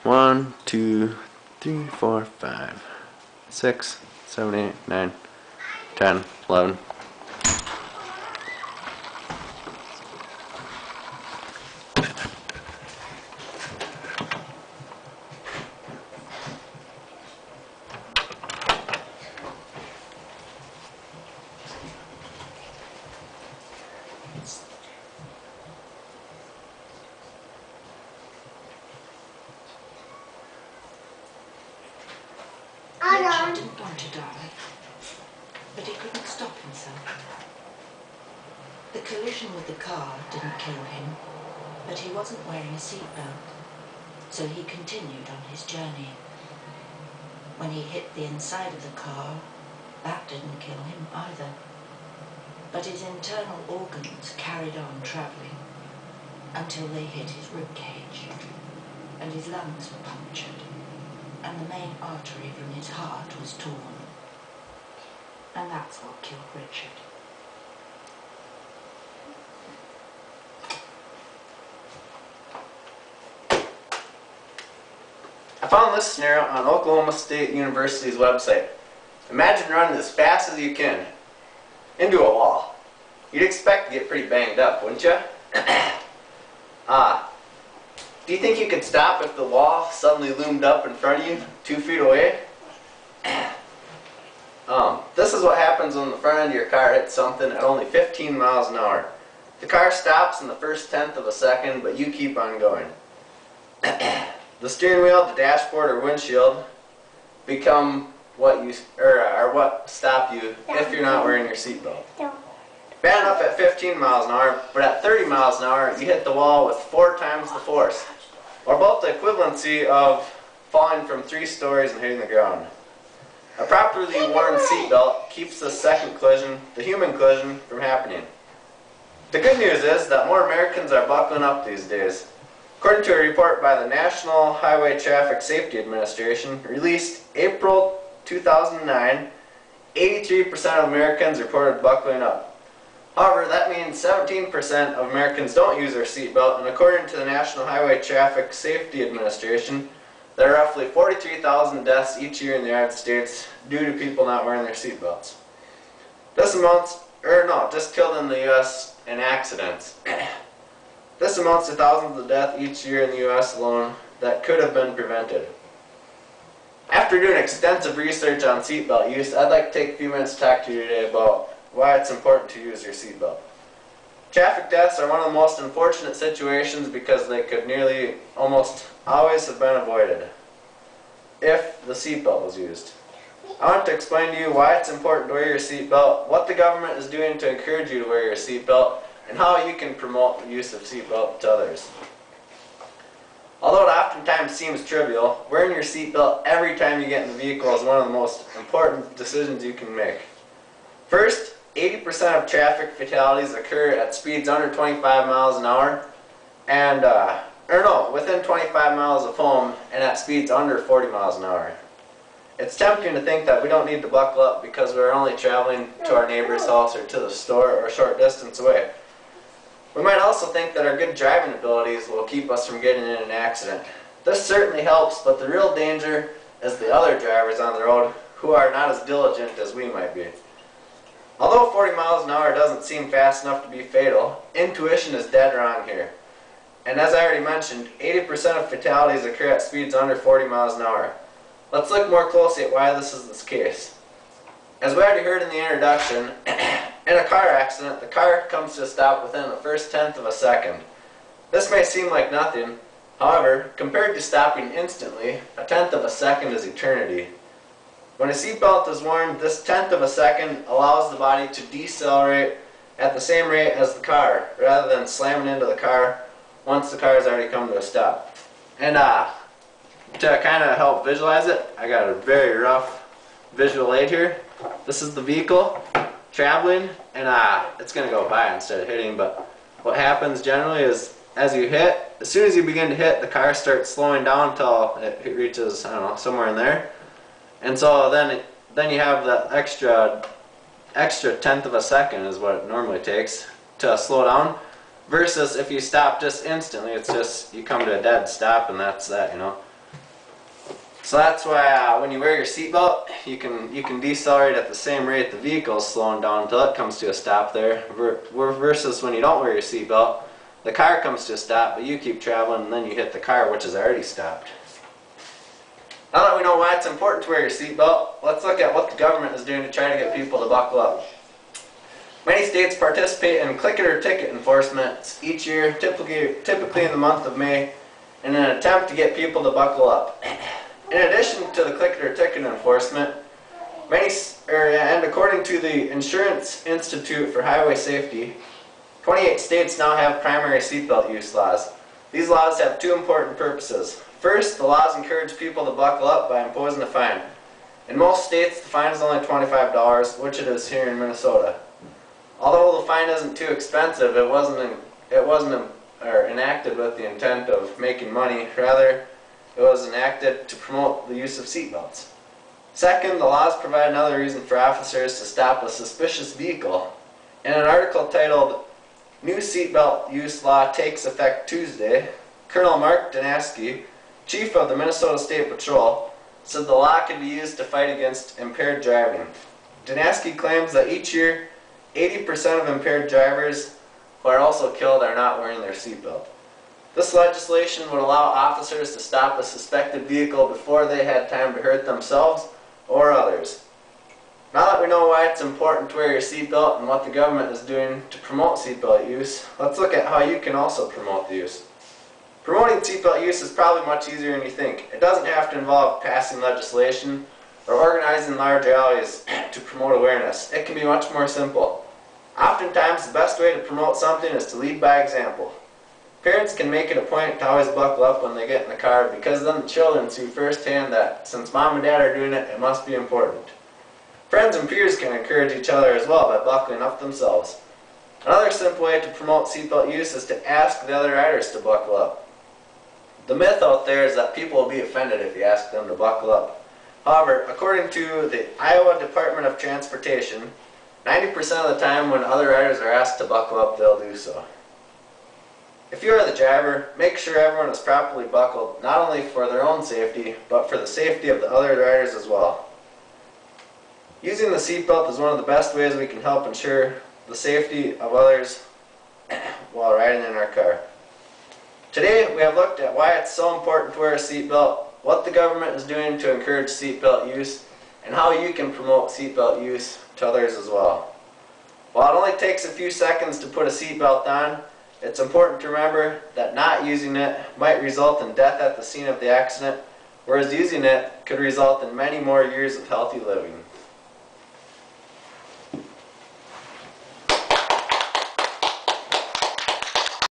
1, 2, 3, 4, 5, 6, 7, 8, 9, 10, 11. Richard didn't want to die, but he couldn't stop himself. The collision with the car didn't kill him, but he wasn't wearing a seatbelt, so he continued on his journey. When he hit the inside of the car, that didn't kill him either, but his internal organs carried on travelling until they hit his ribcage, and his lungs were punctured, and the main artery from his heart was torn. And that's what killed Richard. I found this scenario on Oklahoma State University's website. Imagine running as fast as you can into a wall. You'd expect to get pretty banged up, wouldn't you? Do you think you could stop if the wall suddenly loomed up in front of you, 2 feet away? This is what happens when the front end of your car hits something at only 15 miles an hour. The car stops in the first tenth of a second, but you keep on going. The steering wheel, the dashboard, or windshield become what stop you if you're not wearing your seatbelt. Bad enough at 15 miles an hour, but at 30 miles an hour, you hit the wall with 4 times the force, or about the equivalency of falling from 3 stories and hitting the ground. A properly worn seatbelt keeps the second collision, the human collision, from happening. The good news is that more Americans are buckling up these days. According to a report by the National Highway Traffic Safety Administration, released April 2009, 83% of Americans reported buckling up. However, that means 17% of Americans don't use their seatbelt, and according to the National Highway Traffic Safety Administration, there are roughly 43,000 deaths each year in the United States due to people not wearing their seatbelts. This amounts, just killed in the U.S. in accidents. This amounts to thousands of deaths each year in the U.S. alone that could have been prevented. After doing extensive research on seatbelt use, I'd like to take a few minutes to talk to you today about why it's important to use your seatbelt. Traffic deaths are one of the most unfortunate situations because they could nearly almost always have been avoided if the seatbelt was used. I want to explain to you why it's important to wear your seatbelt, what the government is doing to encourage you to wear your seatbelt, and how you can promote the use of seatbelt to others. Although it oftentimes seems trivial, wearing your seatbelt every time you get in the vehicle is one of the most important decisions you can make. First, 80% of traffic fatalities occur at speeds under 25 miles an hour, and within 25 miles of home and at speeds under 40 miles an hour. It's tempting to think that we don't need to buckle up because we're only traveling to our neighbor's house or to the store or a short distance away. We might also think that our good driving abilities will keep us from getting in an accident. This certainly helps, but the real danger is the other drivers on the road who are not as diligent as we might be. Although 40 miles an hour doesn't seem fast enough to be fatal, intuition is dead wrong here. And as I already mentioned, 80% of fatalities occur at speeds under 40 miles an hour. Let's look more closely at why this is the case. As we already heard in the introduction, in a car accident, the car comes to a stop within the first tenth of a second. This may seem like nothing, however, compared to stopping instantly, a tenth of a second is eternity. When a seatbelt is worn, this tenth of a second allows the body to decelerate at the same rate as the car, rather than slamming into the car once the car has already come to a stop. And to kind of help visualize it, I got a very rough visual aid here. This is the vehicle traveling, and it's going to go by instead of hitting, but what happens generally is as soon as you begin to hit, the car starts slowing down until it reaches, I don't know, somewhere in there. And so then you have the extra tenth of a second is what it normally takes to slow down, versus if you stop just instantly, it's just you come to a dead stop and that's that, you know. So that's why when you wear your seatbelt, you can decelerate at the same rate the vehicle is slowing down until it comes to a stop there. Versus when you don't wear your seatbelt, the car comes to a stop, but you keep traveling and then you hit the car, which is already stopped. Now that we know why it's important to wear your seatbelt, let's look at what the government is doing to try to get people to buckle up. Many states participate in clicker or ticket enforcement each year, typically in the month of May, in an attempt to get people to buckle up. In addition to the clicker or ticket enforcement, and according to the Insurance Institute for Highway Safety, 28 states now have primary seatbelt use laws. These laws have two important purposes. First, the laws encourage people to buckle up by imposing a fine. In most states, the fine is only $25, which it is here in Minnesota. Although the fine isn't too expensive, it wasn't enacted with the intent of making money. Rather, it was enacted to promote the use of seatbelts. Second, the laws provide another reason for officers to stop a suspicious vehicle. In an article titled, "New Seatbelt Use Law Takes Effect Tuesday," Colonel Mark Danaski, chief of the Minnesota State Patrol, said the law could be used to fight against impaired driving. Danaski claims that each year, 80% of impaired drivers who are also killed are not wearing their seatbelt. This legislation would allow officers to stop a suspected vehicle before they had time to hurt themselves or others. Now that we know why it's important to wear your seatbelt and what the government is doing to promote seatbelt use, let's look at how you can also promote the use. Promoting seatbelt use is probably much easier than you think. It doesn't have to involve passing legislation or organizing large rallies to promote awareness. It can be much more simple. Oftentimes, the best way to promote something is to lead by example. Parents can make it a point to always buckle up when they get in the car, because then the children see firsthand that since mom and dad are doing it, it must be important. Friends and peers can encourage each other as well by buckling up themselves. Another simple way to promote seatbelt use is to ask the other riders to buckle up. The myth out there is that people will be offended if you ask them to buckle up. However, according to the Iowa Department of Transportation, 90% of the time when other riders are asked to buckle up, they'll do so. If you are the driver, make sure everyone is properly buckled, not only for their own safety, but for the safety of the other riders as well. Using the seatbelt is one of the best ways we can help ensure the safety of others while riding in our car. Today we have looked at why it's so important to wear a seatbelt, what the government is doing to encourage seatbelt use, and how you can promote seatbelt use to others as well. While it only takes a few seconds to put a seatbelt on, it's important to remember that not using it might result in death at the scene of the accident, whereas using it could result in many more years of healthy living.